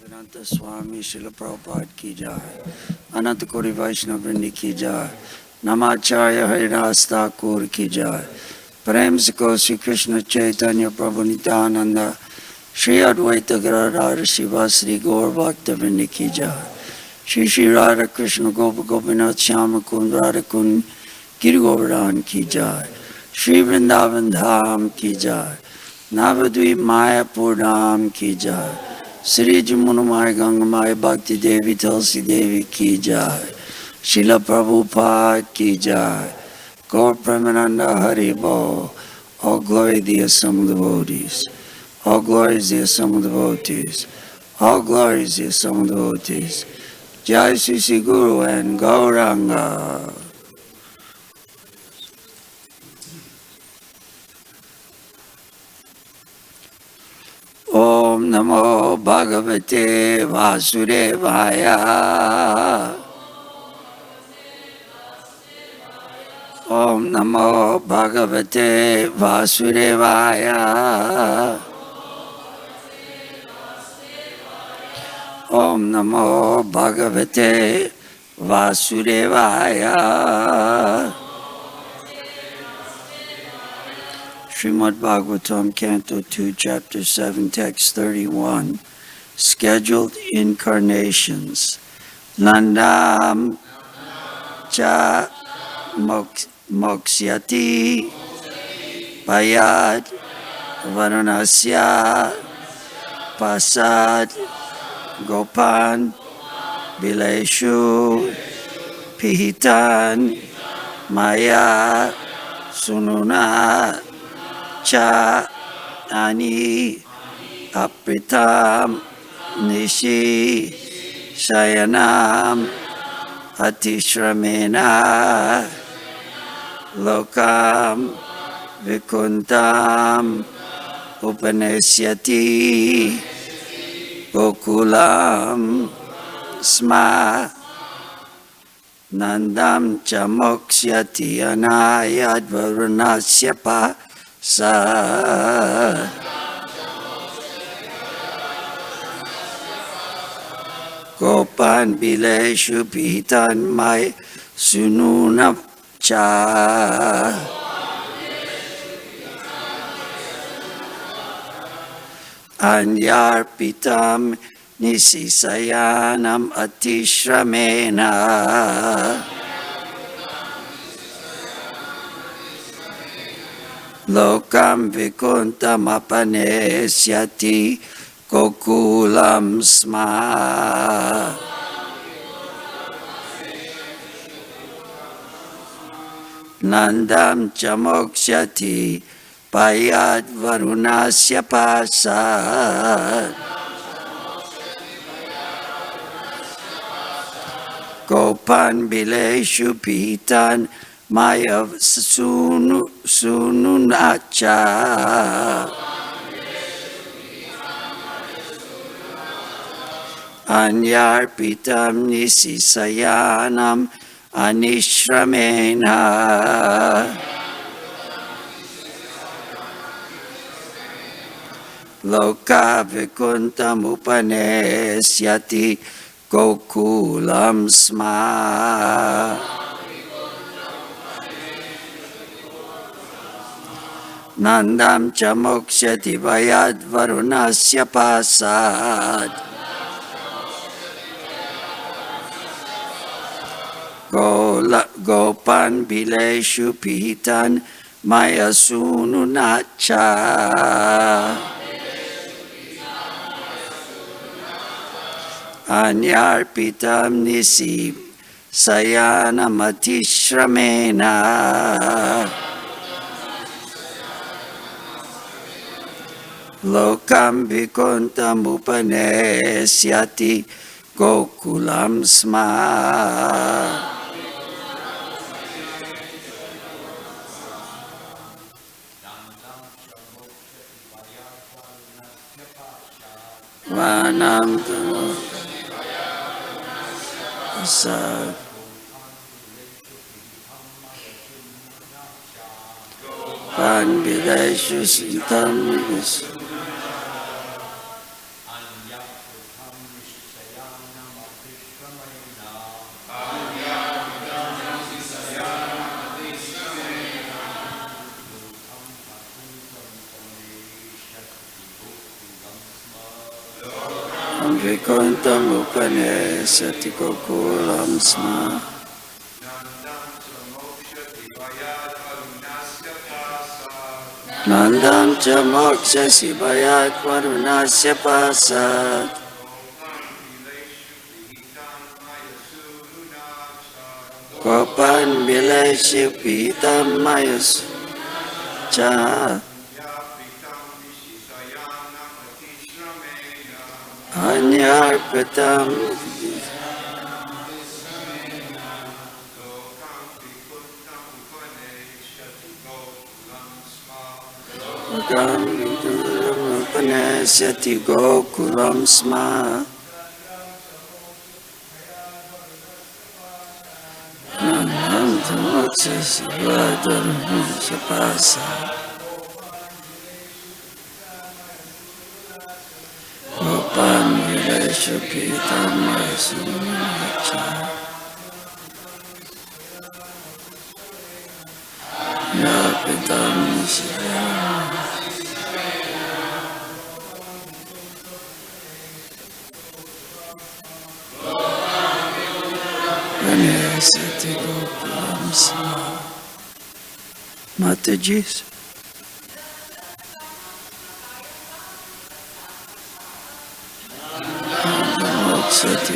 Bhaktivedanta Swami Srila Prabhupada ki jai. Ananta Kori Vaishnava Vrinda ki jai. Namacharya Haridas Thakur ki jai. Prem se ko Sri Krishna Chaitanya Prabhu Nityananda Shri Advaita Gadadhar Shiva Sri Gaur Bhaktivedanta ki jai. Shri Radha Krishna Gopa Gopinath Shyama Kund Radha Kund Giri Govardhan ki jai. Shri Vrindavan Dham ki jai. Navadvip Mayapur Dham ki jai. Sri Jamunamai Gangamai Bhakti Devi Tulsi Devi ki jai. Srila Prabhupada ki jai. Gaur Premananda Haribo. All glory the assembled devotees. All glory is the assembled devotees. All glory is the assembled devotees. Jai Sri Sri Guru and Gauranga. Om Namo Bhagavate Vasudevaya. Om Namo Bhagavate Vasudevaya. Om Namo Bhagavate Vasudevaya. Srimad Bhagavatam, Canto 2, Chapter 7, Text 31. Scheduled Incarnations. Nandam Cha Moksyati Payad Varunasya Pasad Gopan Bileshu Pihitan Maya Sununa Cha Ani Apritam Nishi Shayanam Atishramena Lokam Vikuntam Upanesyati Gokulam Sma Nandam Chamoksyati Anayad Varunasyapa Sa Gopan Bileshu Pitan Mai Sununa Cha Anyar Pitam Nisisayanam Atishramena Lokam Vikuntam Apanesyati Gokulam Sma Nandam Chamoksyati Payad Varunasya Pasad Gopan Bileshu Pitan Maya Sununacha Anyar Pitam Nisisayanam Anishramena Loka Vikuntam Upanesyati Gokulam Sma Nandam Chamoksyati Vayad Varunasya Pasad Gopan Bileshu Pihitan Maya Sununacha Anyar Pitam Nisi Sayana Matishramena Lokam Vikuntam Upanesyati Gokulam Sma Vanam Sa Pan Videshu Sintam Vikuntam Upanesati Gokulam Sma. Nandam cha moksha sibayat varunasya pasat. Kopan bileshi pitam mayas cha. Anyarpitam Upanesyati Gokulam Sma. Gopan Vilesha Pitam Mayasunacha Yapitam Nishayana Upanesyati Gokulam Sma. Matajis. Sati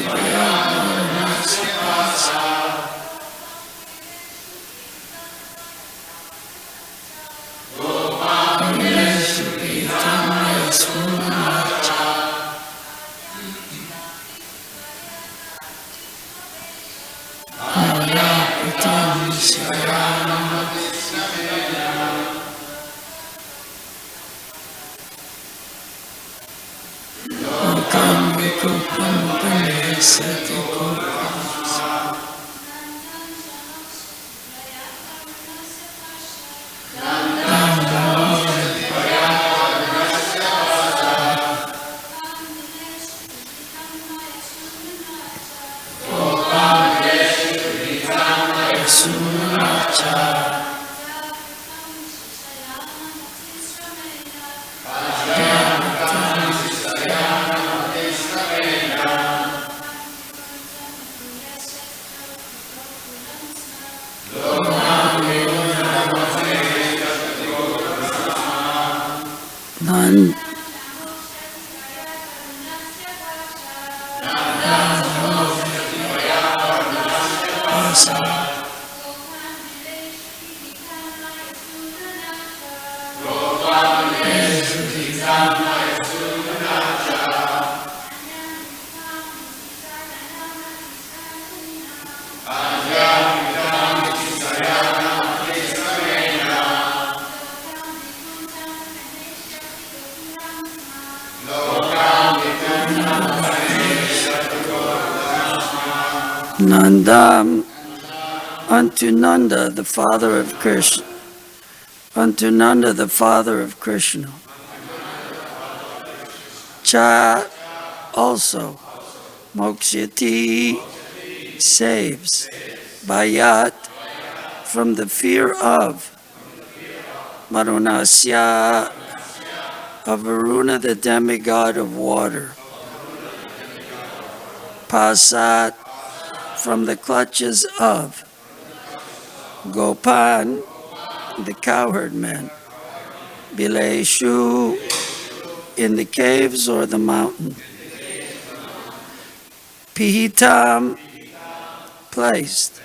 Nandam unto Nanda, the father of Krishna, unto Nanda, the father of Krishna. Cha also, Moksyati saves, Bayat from the fear of, Marunasya of Varuna, the demigod of water, Pasat from the clutches of, Gopan the cowherd men, Bileshu in the caves or the mountain, Pihitam placed,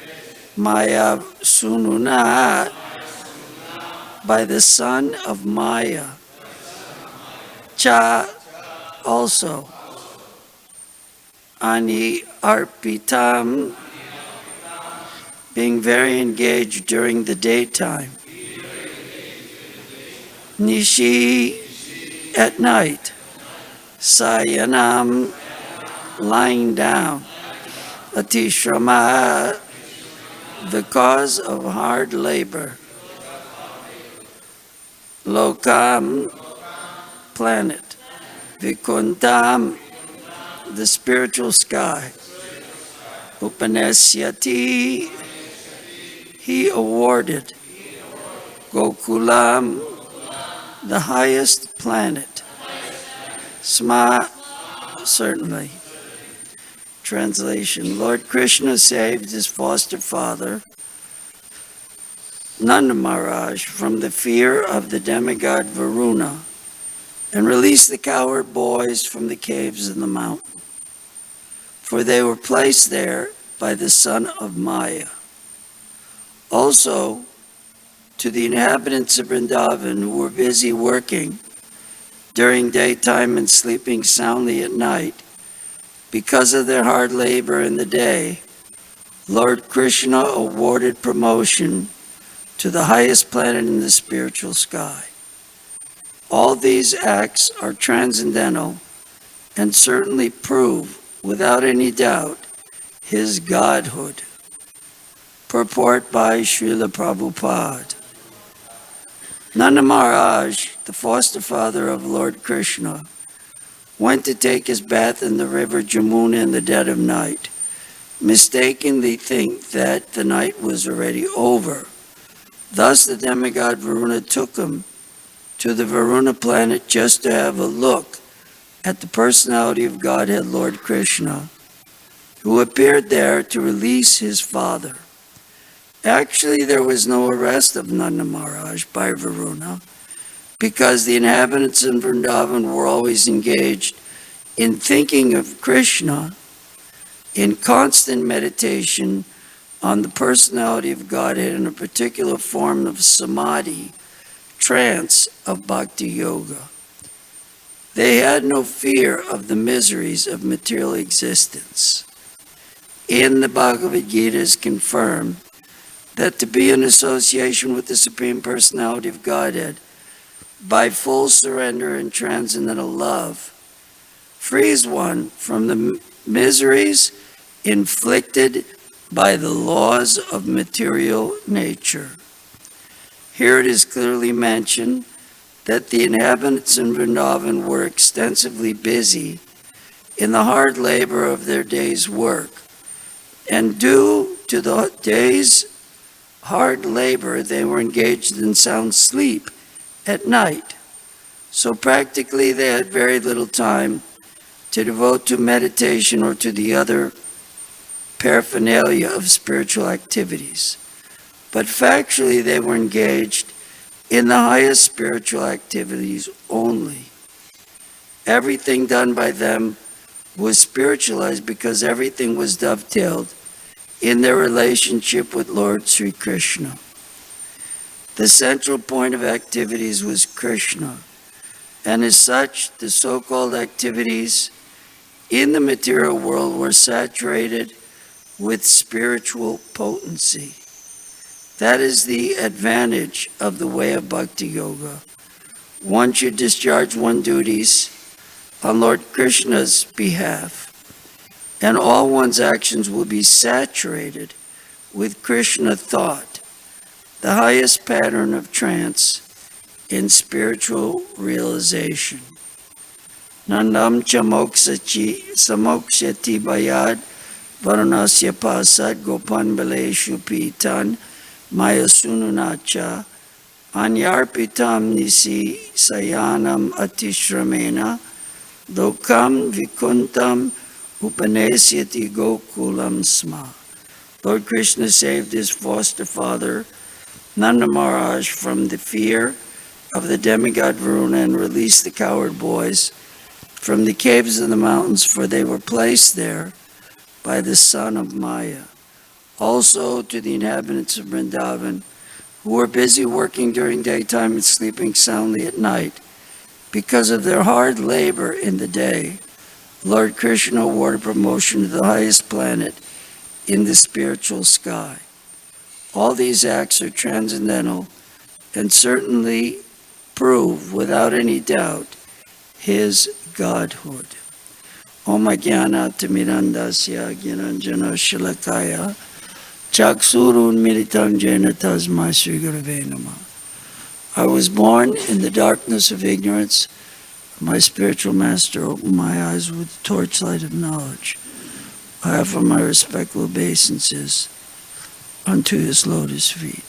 Maya Sununa by the son of Maya, Cha also, Ani Arpitam being very engaged during the daytime, Nishi at night, Sayanam lying down, Atishrama the cause of hard labor, Lokam planet, Vikuntam the spiritual sky, Upanesyati he awarded, Gokulam the highest planet, Sma Certainly. Translation. Lord Krishna saved his foster father, Nanda Maharaj, from the fear of the demigod Varuna and released the coward boys from the caves of the mountain, for they were placed there by the son of Maya. Also, to the inhabitants of Vrindavan who were busy working during daytime and sleeping soundly at night, because of their hard labor in the day, Lord Krishna awarded promotion to the highest planet in the spiritual sky. All these acts are transcendental and certainly prove, without any doubt, his godhood. Purport by Srila Prabhupada. Nanda Maharaj, the foster father of Lord Krishna, went to take his bath in the river Jamuna in the dead of night, mistakenly think that the night was already over. Thus the demigod Varuna took him to the Varuna planet just to have a look at the personality of Godhead Lord Krishna, who appeared there to release his father. Actually, there was no arrest of Nanda Maharaj by Varuna, because the inhabitants in Vrindavan were always engaged in thinking of Krishna, in constant meditation on the personality of Godhead in a particular form of samadhi, trance of bhakti yoga. They had no fear of the miseries of material existence. In the Bhagavad Gita is confirmed that to be in association with the Supreme Personality of Godhead by full surrender and transcendental love frees one from the miseries inflicted by the laws of material nature. Here it is clearly mentioned that the inhabitants in Vrindavan were extensively busy in the hard labor of their day's work, and due to the day's hard labor, they were engaged in sound sleep at night. So practically they had very little time to devote to meditation or to the other paraphernalia of spiritual activities. But factually they were engaged in the highest spiritual activities only. Everything done by them was spiritualized because everything was dovetailed in their relationship with Lord Sri Krishna. The central point of activities was Krishna, and as such, the so-called activities in the material world were saturated with spiritual potency. That is the advantage of the way of Bhakti Yoga. One should discharge one's duties on Lord Krishna's behalf, and all one's actions will be saturated with Krishna thought, the highest pattern of trance in spiritual realization. Nandam cha samokshati bayad varunasya pasad gopan baleshu pitan maya sununacha anyarpitam nisi sayanam atishramena lokam vikuntam upanesyati gokulam sma. Lord Krishna saved his foster father, Nanda Maharaj, from the fear of the demigod Varuna and released the coward boys from the caves of the mountains, for they were placed there by the son of Maya. Also to the inhabitants of Vrindavan, who were busy working during daytime and sleeping soundly at night, because of their hard labor in the day, Lord Krishna awarded promotion to the highest planet in the spiritual sky. All these acts are transcendental and certainly prove, without any doubt, his godhood. Om Ajnanatirmirandasya Gyananjana Shalakaya Chaksurun Militam Jena Tasmai Sri Gurave Namah. I was born in the darkness of ignorance. My spiritual master opened my eyes with the torchlight of knowledge. I offer my respectful obeisances unto his lotus feet.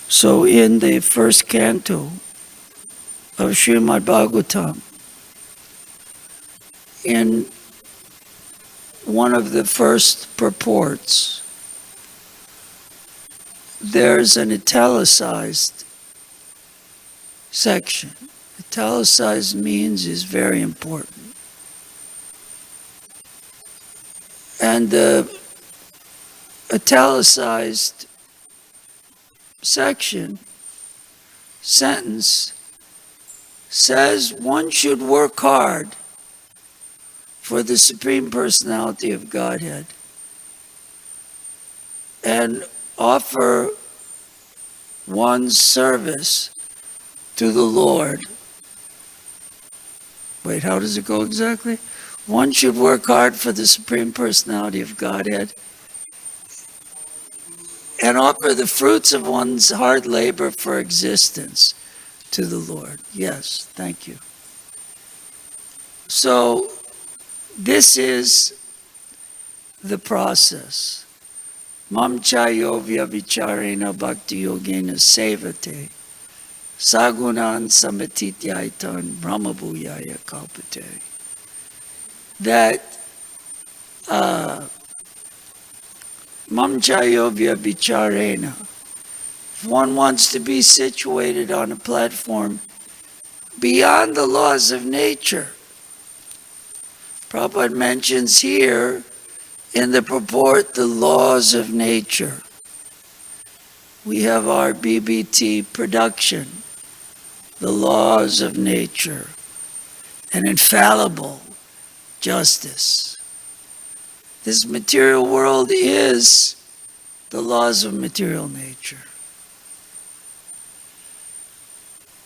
So in the first canto of Srimad Bhagavatam, in one of the first purports, there's an italicized section. Italicized means is very important. And the italicized sentence says one should work hard for the Supreme Personality of Godhead and offer one's service to the Lord. Wait, how does it go exactly? One should work hard for the Supreme Personality of Godhead and offer the fruits of one's hard labor for existence to the Lord. Yes, thank you. So, this is the process. Mam chayo vyavicharena bhakti yogena sevate sagunan samatityaitan brahmabhuyaya kalpate. That mam chayo vyavicharena, if one wants to be situated on a platform beyond the laws of nature. Prabhupada mentions here in the purport the laws of nature. We have our BBT production, the laws of nature, an infallible justice. This material world is the laws of material nature.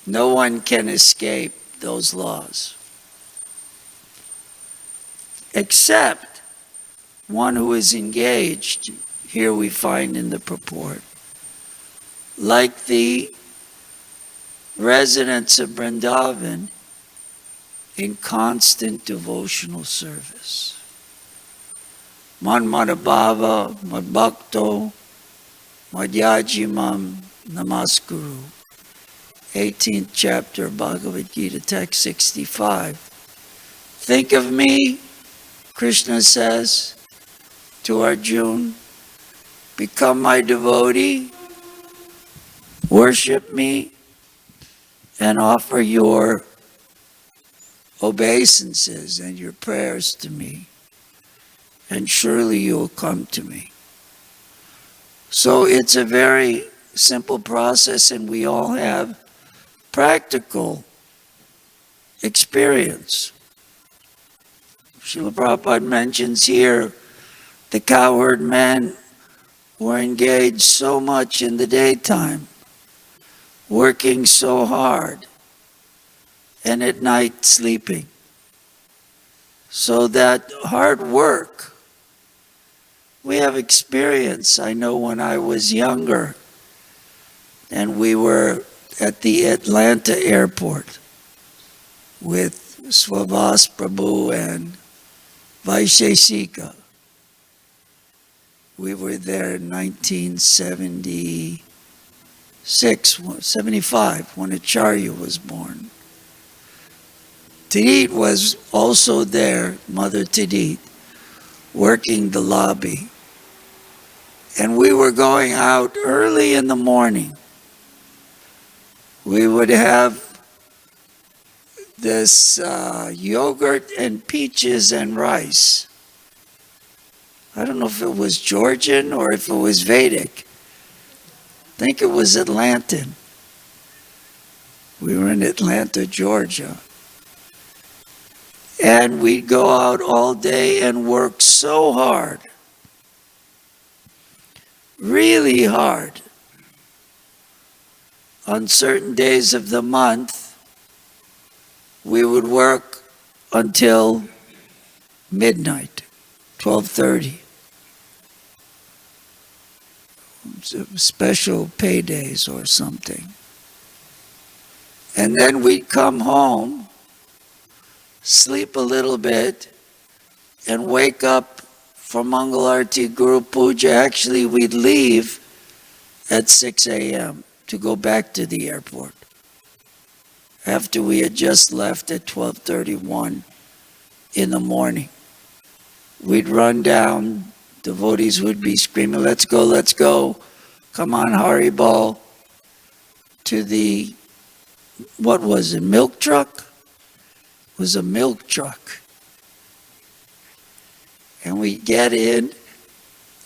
No one can escape those laws, except one who is engaged, here we find in the purport, like the residents of Vrindavan, in constant devotional service. Manmadabhava, madbhakto, madhyajimam namaskuru. 18th chapter of Bhagavad Gita, text 65. Think of me, Krishna says to Arjuna, become my devotee, worship me, and offer your obeisances and your prayers to me, and surely you will come to me. So it's a very simple process, and we all have practical experience. Srila Prabhupada mentions here the cowherd men were engaged so much in the daytime, working so hard, and at night sleeping. So that hard work, we have experience. I know when I was younger, and we were at the Atlanta airport with Sura Prabhu and Vaisheshika. We were there in 1975, when Acharya was born. Tidit was also there, Mother Tidit, working the lobby. And we were going out early in the morning. We would have this yogurt and peaches and rice. I don't know if it was Georgian or if it was Vedic. I think it was Atlantan. We were in Atlanta, Georgia. And we'd go out all day and work so hard. Really hard. On certain days of the month, we would work until midnight, 12:30. Special paydays or something. And then we'd come home, sleep a little bit, and wake up for Mangalarti Guru Puja. Actually, we'd leave at 6 a.m. to go back to the airport after we had just left at 12:31 in the morning. We'd run down, devotees would be screaming, let's go, come on Haribol, to the, what was it, milk truck? It was a milk truck. And we'd get in,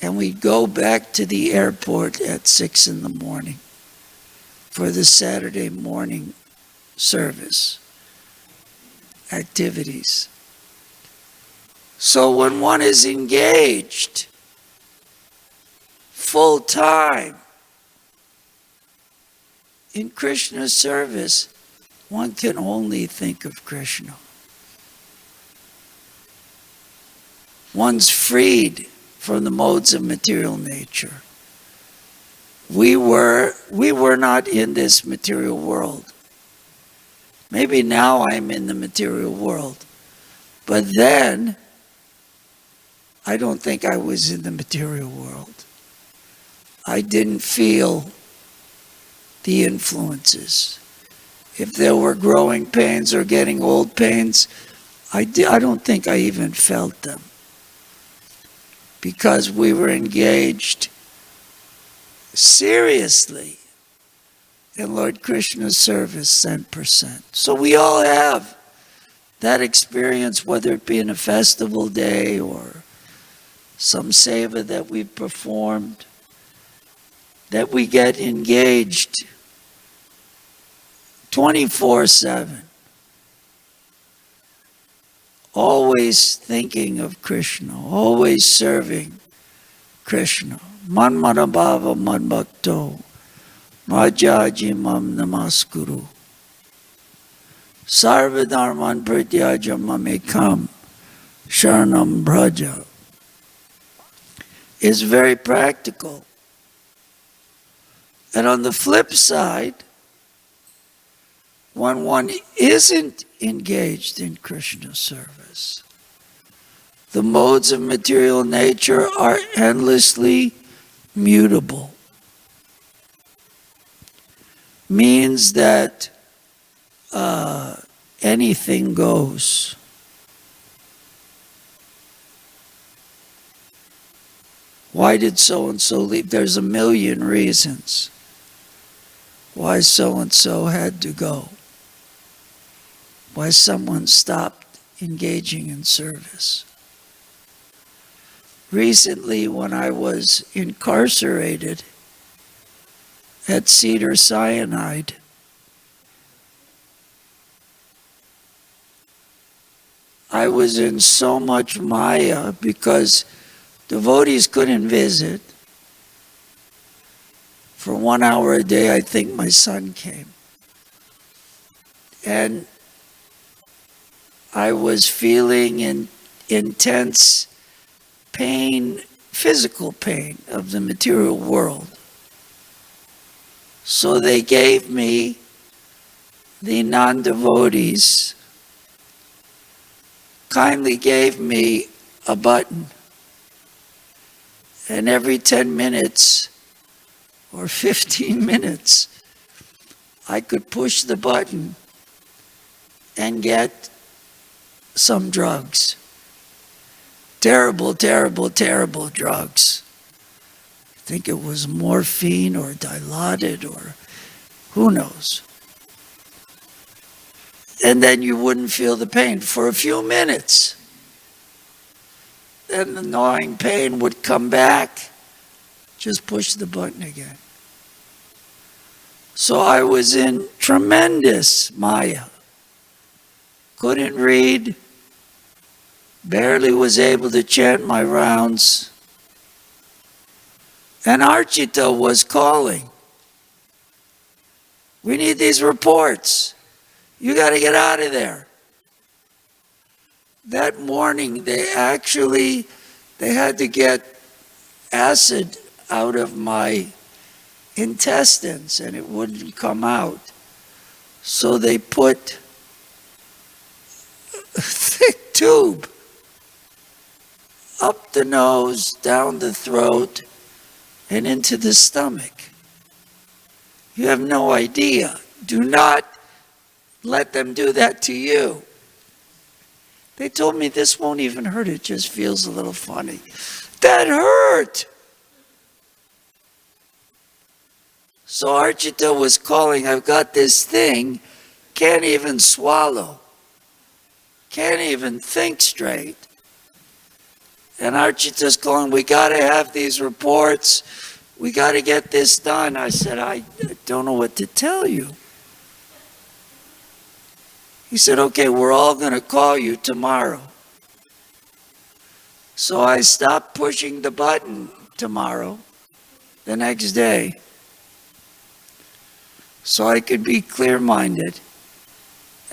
and we'd go back to the airport at 6 in the morning for the Saturday morning service activities. So when one is engaged full time in Krishna's service, one can only think of Krishna. One's freed from the modes of material nature. We were not in this material world. Maybe now I'm in the material world. But then, I don't think I was in the material world. I didn't feel the influences. If there were growing pains or getting old pains, I don't think I even felt them. Because we were engaged seriously in Lord Krishna's service 100%. So we all have that experience, whether it be in a festival day or some seva that we've performed, that we get engaged 24/7, always thinking of Krishna, always serving Krishna. Manmana bhava manbhakto majaji mam namaskuru sarvadharman prityaja mamekam sharanam bhraja is very practical. And on the flip side, when one isn't engaged in Krishna's service, the modes of material nature are endlessly mutable. Means that anything goes. Why did so-and-so leave? There's a million reasons why so-and-so had to go. Why someone stopped engaging in service. Recently, when I was incarcerated at Cedar Cyanide, I was in so much maya because devotees couldn't visit. For 1 hour a day, I think my son came. And I was feeling intense pain, physical pain of the material world. So they gave me, the non-devotees, kindly gave me a button. And every 10 minutes or 15 minutes, I could push the button and get some drugs. Terrible, terrible, terrible drugs. I think it was morphine or Dilaudid or who knows. And then you wouldn't feel the pain for a few minutes. Then the gnawing pain would come back. Just push the button again. So I was in tremendous maya. Couldn't read. Barely was able to chant my rounds. And Archita was calling. We need these reports. You got to get out of there. That morning, they had to get acid out of my intestines and it wouldn't come out. So they put a thick tube up the nose, down the throat, and into the stomach. You have no idea. Do not let them do that to you. They told me this won't even hurt, it just feels a little funny. That hurt! So Archita was calling, I've got this thing, can't even swallow, can't even think straight. And Archita's calling, we got to have these reports, we got to get this done. I said, I don't know what to tell you. He said, okay, we're all going to call you tomorrow. So I stopped pushing the button tomorrow, the next day, so I could be clear-minded.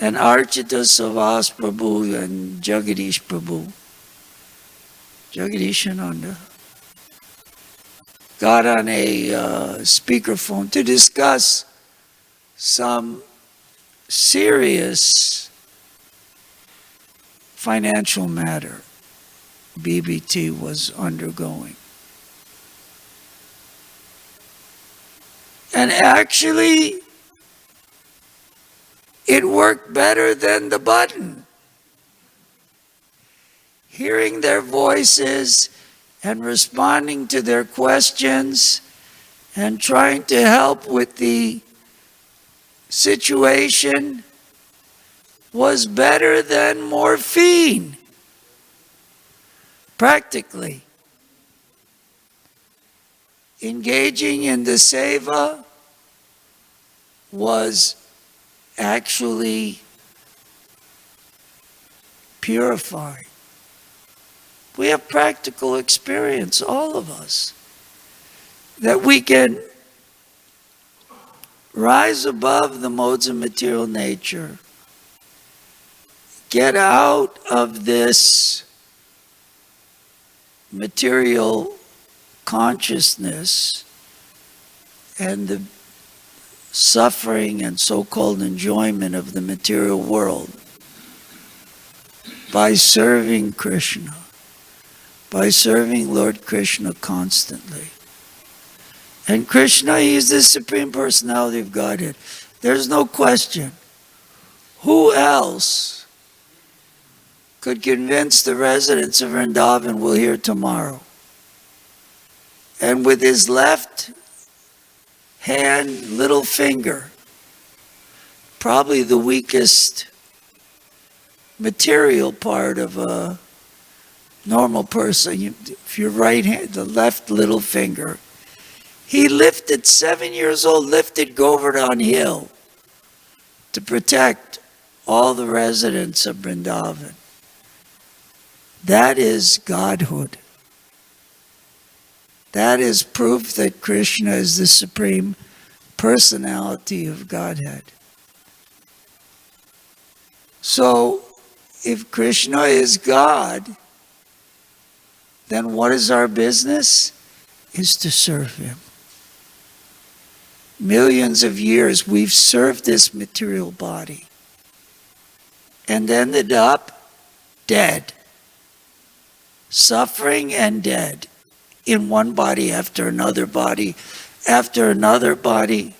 And Archita, Savas Prabhu, and Jagadish Prabhu, Jagadeeshananda, got on a speakerphone to discuss some serious financial matter BBT was undergoing. And actually, it worked better than the button. Hearing their voices and responding to their questions and trying to help with the situation was better than morphine, practically. Engaging in the seva was actually purifying. We have practical experience, all of us, that we can rise above the modes of material nature, get out of this material consciousness and the suffering and so-called enjoyment of the material world by serving Krishna, by serving Lord Krishna constantly. And Krishna, he is the Supreme Personality of Godhead. There's no question. Who else could convince the residents of Vrindavan, we'll hear tomorrow? And with his left hand, little finger, probably the weakest material part of a normal person, if your right hand, the left little finger, he lifted, 7 years old, lifted Govardhan Hill to protect all the residents of Vrindavan. That is Godhood. That is proof that Krishna is the Supreme Personality of Godhead. So, if Krishna is God, then what is our business? Is to serve him. Millions of years we've served this material body and ended up dead, suffering and dead in one body after another body, after another body,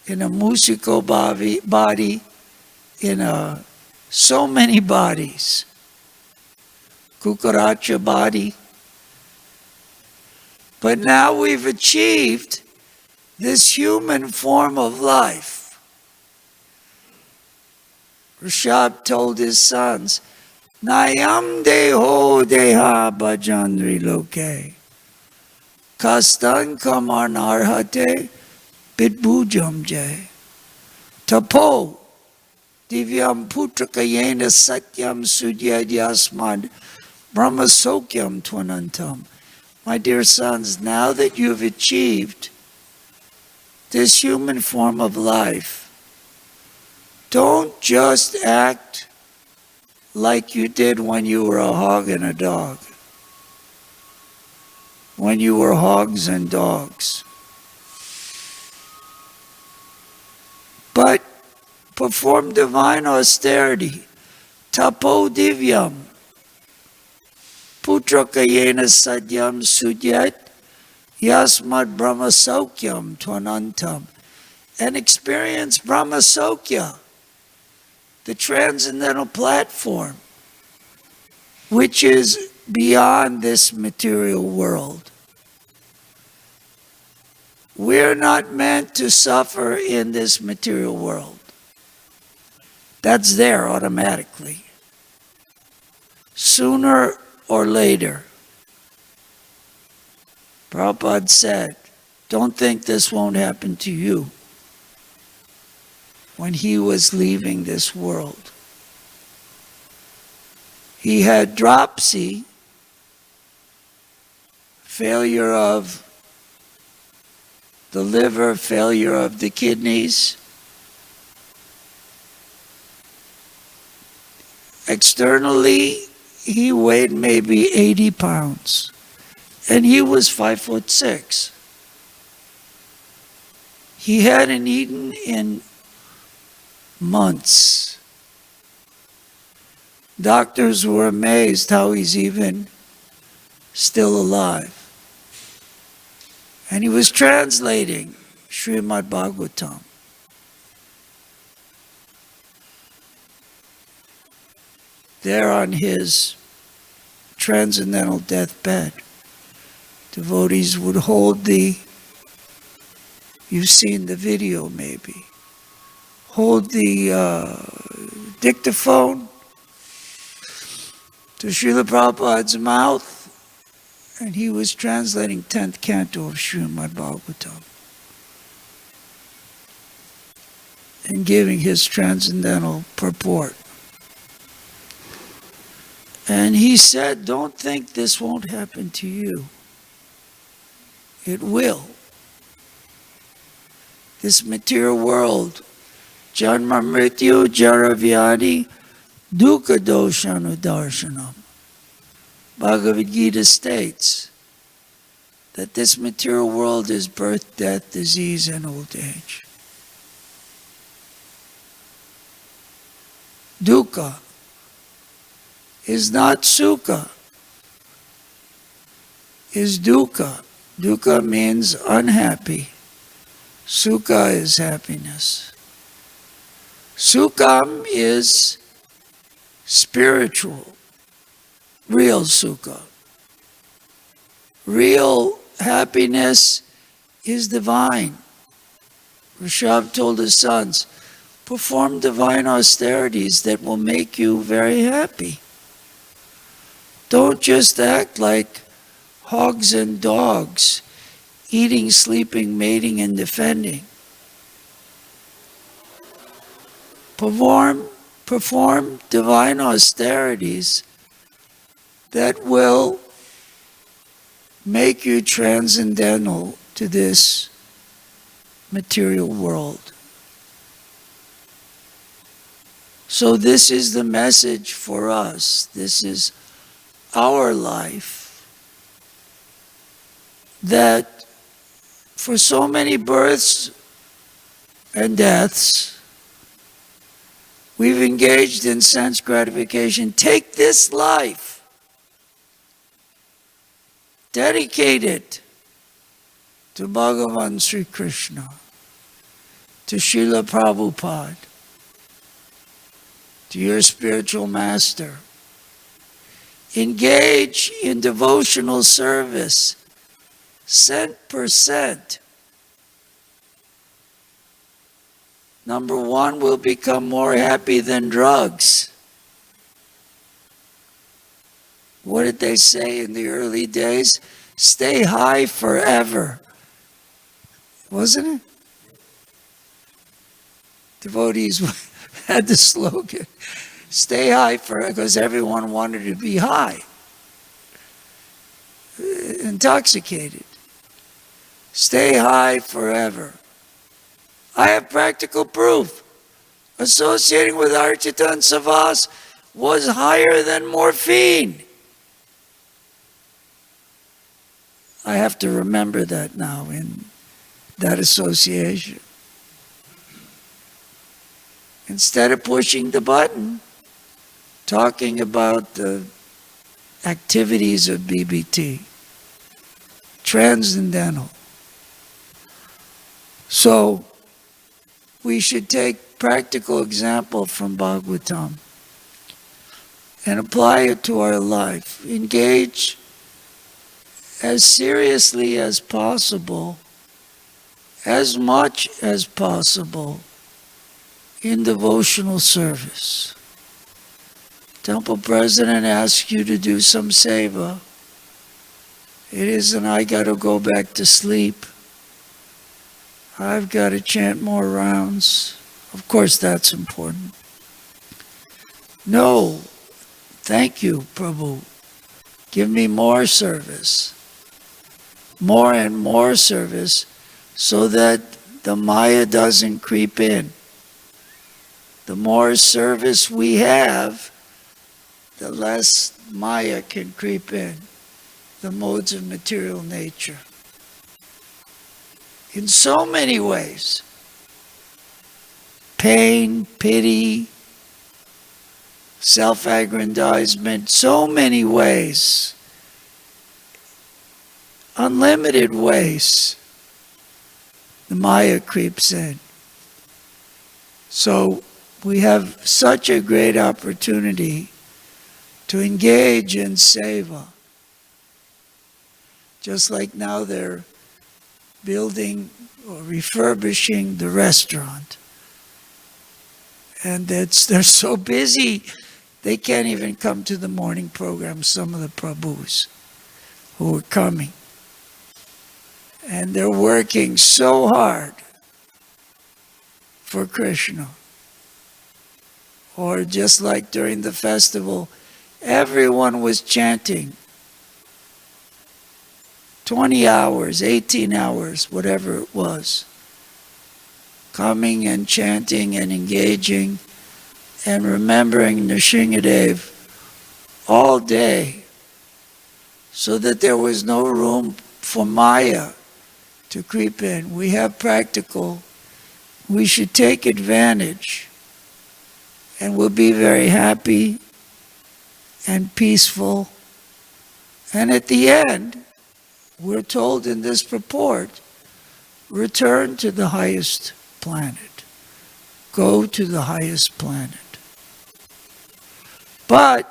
in a musico body, in so many bodies, kukaracha body. But now we've achieved this human form of life. Rishabh told his sons, Nayam deho deha bhajandri loke, kastan kamarnarhate pitbhujam jay, tapo divyam putrakayena satyam sudyadyasmad brahmasokyam twanantam. My dear sons, now that you've achieved this human form of life, don't just act like you did when you were a hog and a dog, when you were hogs and dogs. But perform divine austerity, tapo divyam, putrakayena sadyam sudyat, yasmad brahmasaukyam twanantam, and experience brahmasokya, the transcendental platform, which is beyond this material world. We're not meant to suffer in this material world. That's there automatically. Sooner or later, Prabhupada said, don't think this won't happen to you, when he was leaving this world. He had dropsy, failure of the liver, failure of the kidneys. Externally, he weighed maybe 80 pounds, and he was 5'6". He hadn't eaten in months. Doctors were amazed how he's even still alive. And he was translating Srimad Bhagavatam. There on his transcendental deathbed, devotees would hold you've seen the video maybe, hold the dictaphone to Srila Prabhupada's mouth, and he was translating 10th canto of Srimad Bhagavatam and giving his transcendental purport. And he said, don't think this won't happen to you. It will. This material world, Janma Mrityu Jara Vyadi Dukkha Doshanu Darshanam. Bhagavad Gita states that this material world is birth, death, disease, and old age. Dukkha is not sukha, is dukkha. Dukkha means unhappy. Sukha is happiness. Sukham is spiritual, real sukha. Real happiness is divine. Rishabh told his sons, perform divine austerities that will make you very happy. Don't just act like hogs and dogs, eating, sleeping, mating, and defending. Perform divine austerities that will make you transcendental to this material world. So this is the message for us. This is our life. That for so many births and deaths, we've engaged in sense gratification. Take this life, dedicate it to Bhagavan Sri Krishna, to Srila Prabhupada, to your spiritual master. Engage in devotional service, cent%. Number one, we'll become more happy than drugs. What did they say in the early days? Stay high forever. Wasn't it? Devotees had the slogan, stay high forever, because everyone wanted to be high, intoxicated. Stay high forever. I have practical proof. Associating with Archita and Savas was higher than morphine. I have to remember that now in that association. Instead of pushing the button, talking about the activities of BBT, transcendental. So we should take practical example from Bhagavatam and apply it to our life. Engage as seriously as possible, as much as possible, in devotional service. Temple president asks you to do some seva. It isn't, I got to go back to sleep. I've got to chant more rounds. Of course, that's important. No, thank you, Prabhu. Give me more service. More and more service so that the Maya doesn't creep in. The more service we have, the less Maya can creep in, the modes of material nature. In so many ways. Pain, pity, self-aggrandizement, so many ways. Unlimited ways. The Maya creeps in. So we have such a great opportunity to engage in seva. Just like now they're building or refurbishing the restaurant. And they're so busy, they can't even come to the morning program, some of the Prabhus who are coming. And they're working so hard for Krishna. Or just like during the festival, everyone was chanting 20 hours, 18 hours, whatever it was. Coming and chanting and engaging and remembering Nrsingadev all day so that there was no room for Maya to creep in. We have practical. We should take advantage and we'll be very happy and peaceful. And at the end, we're told in this purport, return to the highest planet. Go to the highest planet. But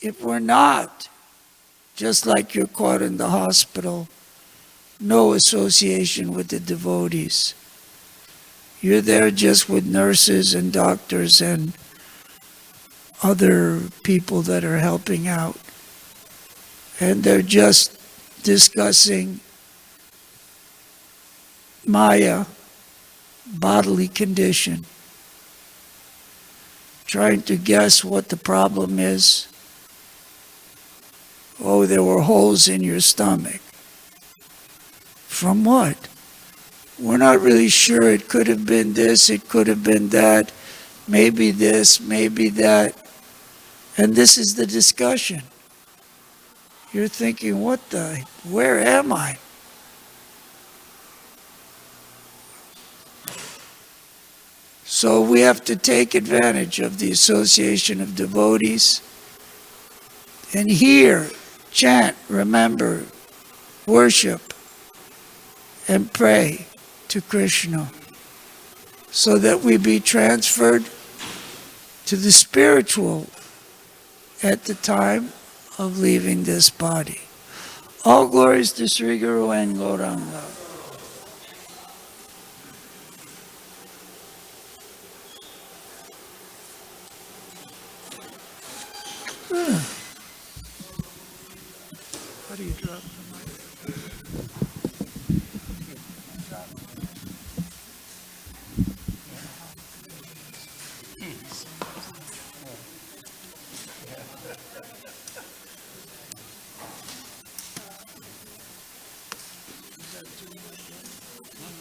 if we're not, just like you're caught in the hospital, no association with the devotees. You're there just with nurses and doctors and other people that are helping out. And they're just discussing Maya, bodily condition, trying to guess what the problem is. Oh, there were holes in your stomach. From what? We're not really sure. It could have been this, it could have been that, maybe this, maybe that. And this is the discussion. You're thinking, where am I? So we have to take advantage of the association of devotees and hear, chant, remember, worship, and pray to Krishna so that we be transferred to the spiritual at the time of leaving this body. All glories to Sri Guru and Gauranga. How do you drop the mic?